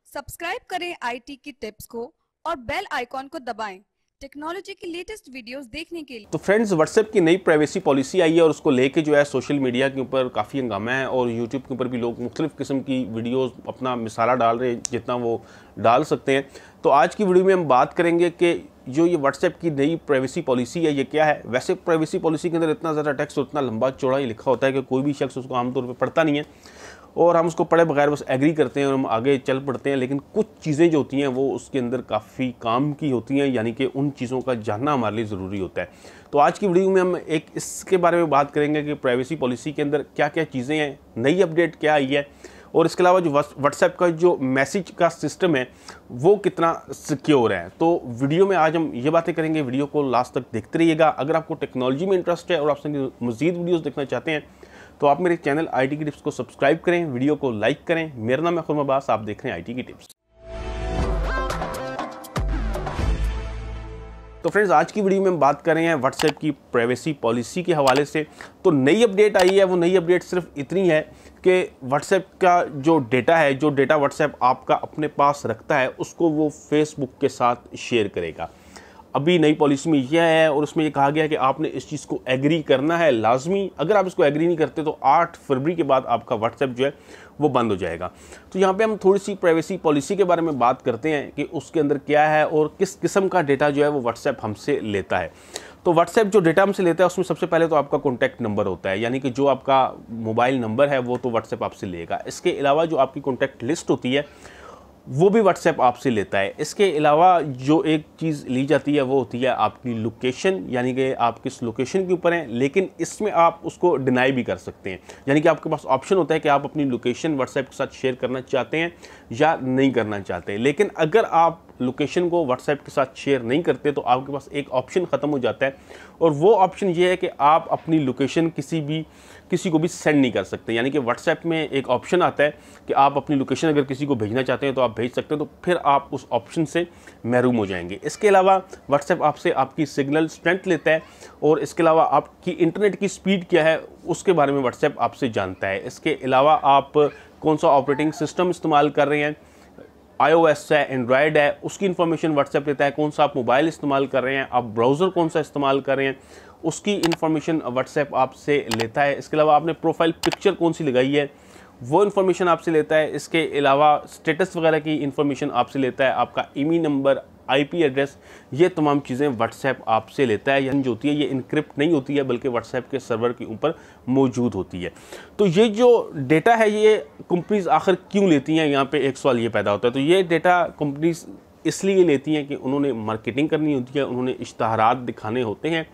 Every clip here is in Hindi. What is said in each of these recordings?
सब्सक्राइब करें आईटी की टिप्स को और बेल आइकॉन को दबाएं टेक्नोलॉजी की लेटेस्ट वीडियोस देखने के लिए। तो फ्रेंड्स, व्हाट्सएप की नई प्राइवेसी पॉलिसी आई है और उसको लेके जो है सोशल मीडिया के ऊपर काफ़ी हंगामा है और यूट्यूब के ऊपर भी लोग मुख्तलिफ किस्म की वीडियोस अपना मिसाला डाल रहे हैं जितना वो डाल सकते हैं। तो आज की वीडियो में हम बात करेंगे कि जो ये व्हाट्सएप की नई प्राइवेसी पॉलिसी है ये क्या है। वैसे प्राइवेसी पॉलिसी के अंदर इतना ज़्यादा टेक्स्ट और इतना लंबा चौड़ा ही लिखा होता है कि कोई भी शख्स उसको आमतौर पर पढ़ता नहीं है और हम उसको पढ़े बगैर बस एग्री करते हैं और हम आगे चल पड़ते हैं। लेकिन कुछ चीज़ें जो होती हैं वो उसके अंदर काफ़ी काम की होती हैं, यानी कि उन चीज़ों का जानना हमारे लिए ज़रूरी होता है। तो आज की वीडियो में हम एक इसके बारे में बात करेंगे कि प्राइवेसी पॉलिसी के अंदर क्या क्या चीज़ें हैं, नई अपडेट क्या आई है और इसके अलावा जो व्हाट्सएप का जो मैसेज का सिस्टम है वो कितना सिक्योर है। तो वीडियो में आज हम ये बातें करेंगे, वीडियो को लास्ट तक देखते रहिएगा। अगर आपको टेक्नोलॉजी में इंटरेस्ट है और आपसे मज़ीद वीडियोज़ देखना चाहते हैं तो आप मेरे चैनल आईटी की टिप्स को सब्सक्राइब करें, वीडियो को लाइक करें। मेरा नाम है खुरमा अब्बास, आप देख रहे हैं आईटी की टिप्स। तो फ्रेंड्स, आज की वीडियो में हम बात कर रहे हैं व्हाट्सएप की प्राइवेसी पॉलिसी के हवाले से। तो नई अपडेट आई है, वो नई अपडेट सिर्फ इतनी है कि व्हाट्सएप का जो डेटा है, जो डेटा व्हाट्सएप आपका अपने पास रखता है, उसको वो फेसबुक के साथ शेयर करेगा। अभी नई पॉलिसी में यह है और उसमें ये कहा गया है कि आपने इस चीज़ को एग्री करना है लाजमी। अगर आप इसको एग्री नहीं करते तो 8 फरवरी के बाद आपका व्हाट्सएप जो है वो बंद हो जाएगा। तो यहाँ पे हम थोड़ी सी प्राइवेसी पॉलिसी के बारे में बात करते हैं कि उसके अंदर क्या है और किस किस्म का डेटा जो है वो व्हाट्सएप हमसे लेता है। तो व्हाट्सएप जो डेटा हमसे लेता है उसमें सबसे पहले तो आपका कॉन्टैक्ट नंबर होता है, यानी कि जो आपका मोबाइल नंबर है वो तो व्हाट्सएप आपसे लेगा। इसके अलावा जो आपकी कॉन्टैक्ट लिस्ट होती है वो भी व्हाट्सएप आपसे लेता है। इसके अलावा जो एक चीज़ ली जाती है वो होती है आपकी लोकेशन, यानी कि आप किस लोकेशन के ऊपर हैं। लेकिन इसमें आप उसको डिनाई भी कर सकते हैं, यानी कि आपके पास ऑप्शन होता है कि आप अपनी लोकेशन व्हाट्सएप के साथ शेयर करना चाहते हैं या नहीं करना चाहते। लेकिन अगर आप लोकेशन को व्हाट्सएप के साथ शेयर नहीं करते तो आपके पास एक ऑप्शन ख़त्म हो जाता है और वो ऑप्शन ये है कि आप अपनी लोकेशन किसी को भी सेंड नहीं कर सकते। यानी कि व्हाट्सएप में एक ऑप्शन आता है कि आप अपनी लोकेशन अगर किसी को भेजना चाहते हैं तो आप भेज सकते हैं, तो फिर आप उस ऑप्शन से महरूम हो जाएंगे। इसके अलावा व्हाट्सएप आपसे आपकी सिग्नल स्ट्रेंथ लेता है और इसके अलावा आपकी इंटरनेट की स्पीड क्या है उसके बारे में व्हाट्सएप आपसे जानता है। इसके अलावा आप कौन सा ऑपरेटिंग सिस्टम इस्तेमाल कर रहे हैं, iOS है, एंड्रॉयड है, उसकी इन्फॉर्मेशन व्हाट्सएप लेता है। कौन सा आप मोबाइल इस्तेमाल कर रहे हैं, आप ब्राउज़र कौन सा इस्तेमाल कर रहे हैं, उसकी इन्फॉर्मेशन व्हाट्सएप आपसे लेता है। इसके अलावा आपने प्रोफाइल पिक्चर कौन सी लगाई है वो इन्फॉर्मेशन आपसे लेता है। इसके अलावा स्टेटस वगैरह की इन्फॉर्मेशन आपसे लेता है। आपका ईमेल नंबर, IP एड्रेस, ये तमाम चीज़ें व्हाट्सएप आपसे लेता है। यानी जो होती है ये इनक्रिप्ट नहीं होती है बल्कि व्हाट्सएप के सर्वर के ऊपर मौजूद होती है। तो ये जो डेटा है ये कंपनीज आखिर क्यों लेती हैं, यहाँ पे एक सवाल ये पैदा होता है। तो ये डेटा कंपनीज इसलिए लेती हैं कि उन्होंने मार्केटिंग करनी होती है, उन्होंने इश्तहारात दिखाने होते हैं।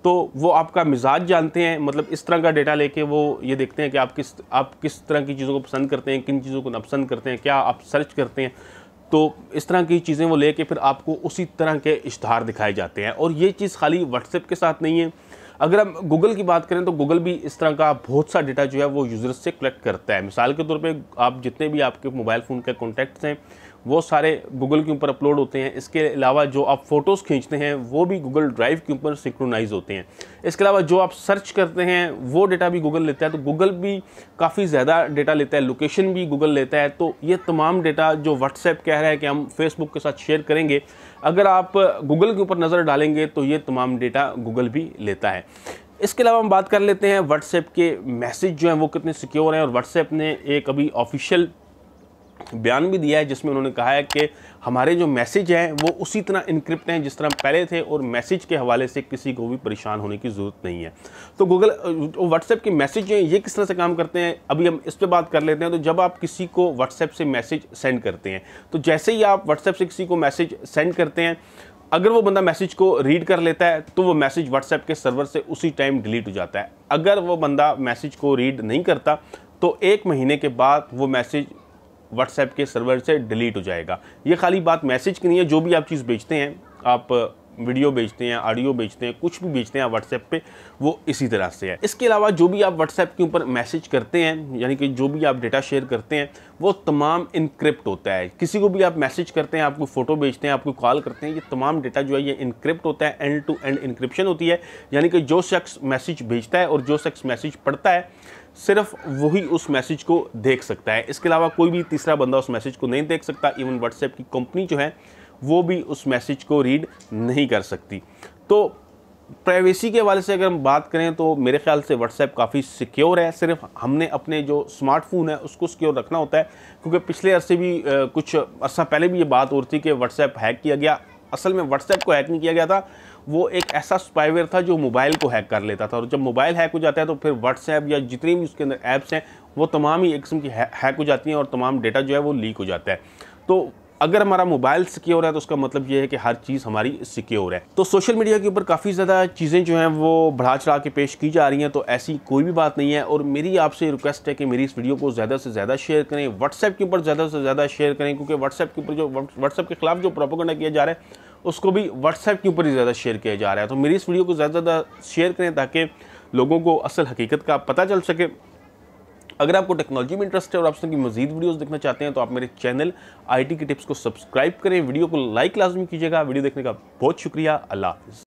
तो वो आपका मिजाज जानते हैं, मतलब इस तरह का डेटा लेके वो ये देखते हैं कि आप किस तरह की चीज़ों को पसंद करते हैं, किन चीज़ों को नापसंद करते हैं, क्या आप सर्च करते हैं। तो इस तरह की चीज़ें वो लेके फिर आपको उसी तरह के इश्तहार दिखाए जाते हैं। और ये चीज़ खाली व्हाट्सएप के साथ नहीं है, अगर हम गूगल की बात करें तो गूगल भी इस तरह का बहुत सा डेटा जो है वो यूज़र्स से कलेक्ट करता है। मिसाल के तौर पे आप जितने भी आपके मोबाइल फ़ोन के कॉन्टैक्ट्स हैं वो सारे गूगल के ऊपर अपलोड होते हैं। इसके अलावा जो आप फ़ोटोज़ खींचते हैं वो भी गूगल ड्राइव के ऊपर सिंक्रोनाइज होते हैं। इसके अलावा जो आप सर्च करते हैं वो डेटा भी गूगल लेता है। तो गूगल भी काफ़ी ज़्यादा डेटा लेता है, लोकेशन भी गूगल लेता है। तो ये तमाम डेटा जो व्हाट्सएप कह रहा है कि हम फेसबुक के साथ शेयर करेंगे, अगर आप गूगल के ऊपर नज़र डालेंगे तो ये तमाम डेटा गूगल भी लेता है। इसके अलावा हम बात कर लेते हैं व्हाट्सएप के मैसेज जो हैं वो कितने सिक्योर हैं। और व्हाट्सएप ने एक अभी ऑफिशियल बयान भी दिया है जिसमें उन्होंने कहा है कि हमारे जो मैसेज हैं वो उसी तरह इनक्रिप्ट हैं जिस तरह पहले थे और मैसेज के हवाले से किसी को भी परेशान होने की ज़रूरत नहीं है। तो व्हाट्सएप के मैसेज जो हैं ये किस तरह से काम करते हैं अभी हम इस पर बात कर लेते हैं। तो जब आप किसी को व्हाट्सएप से मैसेज सेंड करते हैं तो जैसे ही आप व्हाट्सएप से किसी को मैसेज सेंड करते हैं, अगर वो बंदा मैसेज को रीड कर लेता है तो वो मैसेज व्हाट्सएप के सर्वर से उसी टाइम डिलीट हो जाता है। अगर वो बंदा मैसेज को रीड नहीं करता तो 1 महीने के बाद वो मैसेज व्हाट्सएप के सर्वर से डिलीट हो जाएगा। ये खाली बात मैसेज की नहीं है, जो भी आप चीज़ भेजते हैं, आप वीडियो भेजते हैं, ऑडियो भेजते हैं, कुछ भी भेजते हैं व्हाट्सएप पे, वो इसी तरह से है। इसके अलावा जो भी आप व्हाट्सएप के ऊपर मैसेज करते हैं, यानी कि जो भी आप डेटा शेयर करते हैं, वो तमाम इनक्रिप्ट होता है। किसी को भी आप मैसेज करते हैं, आपको फ़ोटो भेजते हैं, आपको कॉल करते हैं, ये तमाम डेटा जो है ये इनक्रिप्ट होता है, एंड टू एंड इनक्रिप्शन होती है। यानी कि जो शख्स मैसेज भेजता है और जो शख्स मैसेज पढ़ता है, सिर्फ वही उस मैसेज को देख सकता है। इसके अलावा कोई भी तीसरा बंदा उस मैसेज को नहीं देख सकता। इवन व्हाट्सएप की कंपनी जो है वो भी उस मैसेज को रीड नहीं कर सकती। तो प्राइवेसी के हवाले से अगर हम बात करें तो मेरे ख्याल से व्हाट्सएप काफ़ी सिक्योर है। सिर्फ हमने अपने जो स्मार्टफोन है उसको सिक्योर रखना होता है, क्योंकि पिछले अरसे भी कुछ अर्सा पहले भी ये बात हो रही थी कि व्हाट्सएप हैक किया गया। असल में व्हाट्सएप को हैक नहीं किया गया था, वो एक ऐसा स्पाईवेयर था जो मोबाइल को हैक कर लेता था, और जब मोबाइल हैक हो जाता है तो फिर व्हाट्सएप या जितनी भी उसके अंदर ऐप्स हैं वो तमाम ही एक किस्म की हैक हो जाती हैं और तमाम डेटा जो है वो लीक हो जाता है। तो अगर हमारा मोबाइल सिक्योर है तो उसका मतलब ये है कि हर चीज़ हमारी सिक्योर है। तो सोशल मीडिया के ऊपर काफ़ी ज़्यादा चीज़ें जो हैं वो बढ़ा चढ़ा के पेश की जा रही हैं, तो ऐसी कोई भी बात नहीं है। और मेरी आपसे रिक्वेस्ट है कि मेरी इस वीडियो को ज़्यादा से ज़्यादा शेयर करें, व्हाट्सएप के ऊपर ज़्यादा से ज़्यादा शेयर करें, क्योंकि व्हाट्सएप के ऊपर जो व्हाट्सएप के खिलाफ जो प्रोपेगेंडा किया जा रहा है उसको भी व्हाट्सएप के ऊपर ही ज़्यादा शेयर किया जा रहा है। तो मेरी इस वीडियो को ज़्यादा से ज़्यादा शेयर करें ताकि लोगों को असल हकीकत का पता चल सके। अगर आपको टेक्नोलॉजी में इंटरेस्ट है और आप इसकी मजीद वीडियोस देखना चाहते हैं तो आप मेरे चैनल IT की टिप्स को सब्सक्राइब करें, वीडियो को लाइक लाजमी कीजिएगा। वीडियो देखने का बहुत शुक्रिया। अल्लाह हाफ़िज़।